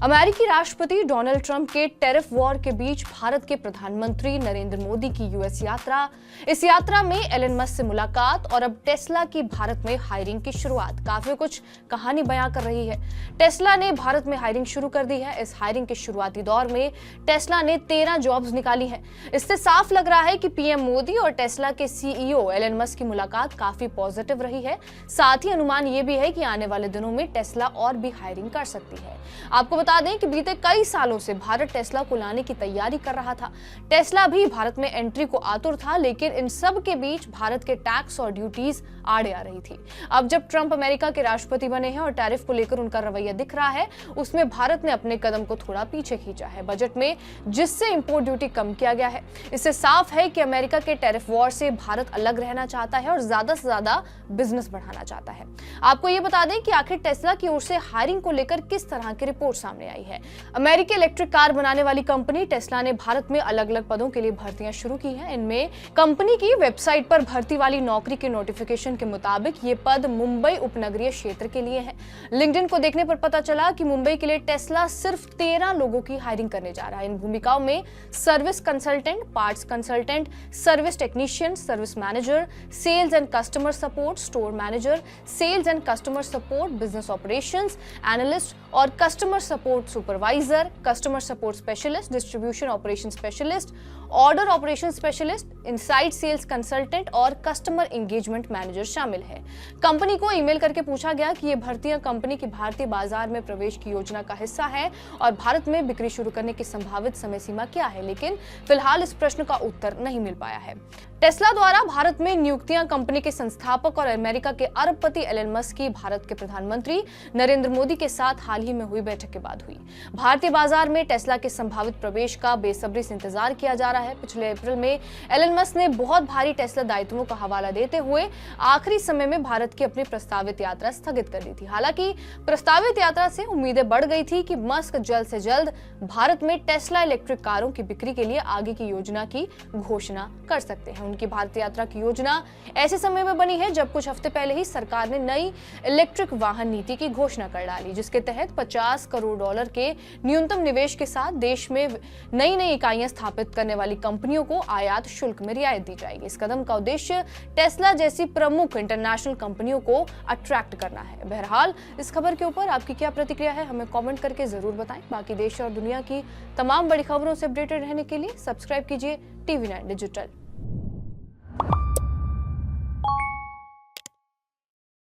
अमेरिकी राष्ट्रपति Donald Trump के टैरिफ वॉर के बीच भारत के प्रधानमंत्री नरेंद्र मोदी की यूएस यात्रा, इस यात्रा में एलन मस्क से मुलाकात और अब टेस्ला की भारत में हायरिंग की शुरुआत काफी कुछ कहानी बयां कर रही है। टेस्ला ने भारत में हायरिंग शुरू कर दी है। इस हायरिंग के शुरुआती दौर में टेस्ला ने 13 जॉब्स निकाली हैं। इससे साफ लग रहा है कि पीएम मोदी और टेस्ला के सीईओ एलन मस्क की मुलाकात काफी पॉजिटिव रही है। साथ ही अनुमान ये भी है कि आने वाले दिनों में टेस्ला और भी हायरिंग कर सकती है। आपको बता दें कि बीते कई सालों से भारत टेस्ला को लाने की तैयारी कर रहा था। टेस्ला भी भारत में एंट्री को आतुर था, लेकिन इन सब के बीच भारत के टैक्स और ड्यूटीज आड़े आ रही थी। अब जब ट्रंप अमेरिका के राष्ट्रपति बने हैं और टैरिफ को लेकर उनका रवैया दिख रहा है, उसमें भारत ने अपने कदम को थोड़ा पीछे खींचा है बजट में, जिससे इंपोर्ट ड्यूटी कम किया गया है। इससे साफ है कि अमेरिका के टैरिफ वॉर से भारत अलग रहना चाहता है और ज्यादा से ज्यादा बिजनेस बढ़ाना चाहता है। आपको ये बता दें कि आखिर टेस्ला की ओर से हायरिंग को लेकर किस तरह की रिपोर्ट सामने आई है। अमेरिकी इलेक्ट्रिक कार बनाने वाली कंपनी टेस्ला ने भारत में अलग अलग पदों के लिए भर्तियां शुरू की हैं। इनमें कंपनी की वेबसाइट पर भर्ती वाली नौकरी के नोटिफिकेशन के मुताबिक ये पद मुंबई उपनगरीय क्षेत्र के लिए है। लिंक्डइन को देखने पर पता चला कि मुंबई के लिए टेस्ला सिर्फ 13 लोगों की हायरिंग करने जा रहा है। इन भूमिकाओं में service consultant, parts consultant, service technician, service manager, sales and customer support, store manager, sales and customer support, business operations analyst और customer support supervisor, customer support specialist, distribution operation specialist, order operation specialist, inside sales consultant और customer engagement manager शामिल है। Company को email करके पूछा गया कि ये भर्तियां कंपनी की भारतीय बाजार में प्रवेश की योजना का हिस्सा है और भारत में बिक्री शुरू करने की संभावित समय सीमा क्या है, लेकिन फिलहाल इस प्रश्न का उत्तर नहीं मिल पाया है। टेस्ला द्वारा भारत में नियुक्तियां कंपनी के संस्थापक और अमेरिका के अरबपति एलन मस्क की भारत के प्रधानमंत्री नरेंद्र मोदी के साथ हाल ही में हुई बैठक के बाद हुई। भारतीय बाजार में टेस्ला के संभावित प्रवेश का बेसब्री से इंतजार किया जा रहा है। पिछले अप्रैल में एलन मस्क ने बहुत भारी टेस्ला दायित्वों का हवाला देते हुए आखिरी समय में भारत की अपनी प्रस्तावित यात्रा स्थगित कर दी थी। हालांकि प्रस्तावित यात्रा से उम्मीदें बढ़ गई थी कि मस्क जल्द से जल्द भारत में टेस्ला इलेक्ट्रिक कारों की बिक्री के लिए आगे की योजना की घोषणा कर सकते हैं। उनकी भारत यात्रा की योजना ऐसे समय में बनी है जब कुछ हफ्ते पहले ही सरकार ने नई इलेक्ट्रिक वाहन नीति की घोषणा कर डाली, जिसके तहत $50 करोड़ के न्यूनतम निवेश के साथ देश में नई इकाइयां स्थापित करने वाली कंपनियों को आयात शुल्क में रियायत दी जाएगी। इस कदम का उद्देश्य टेस्ला जैसी प्रमुख इंटरनेशनल कंपनियों को अट्रैक्ट करना है। बहरहाल इस खबर के ऊपर आपकी क्या प्रतिक्रिया है, हमें कमेंट करके जरूर बताएं। बाकी देश और दुनिया की तमाम बड़ी खबरों से अपडेटेड रहने के लिए सब्सक्राइब कीजिए TV9 डिजिटल।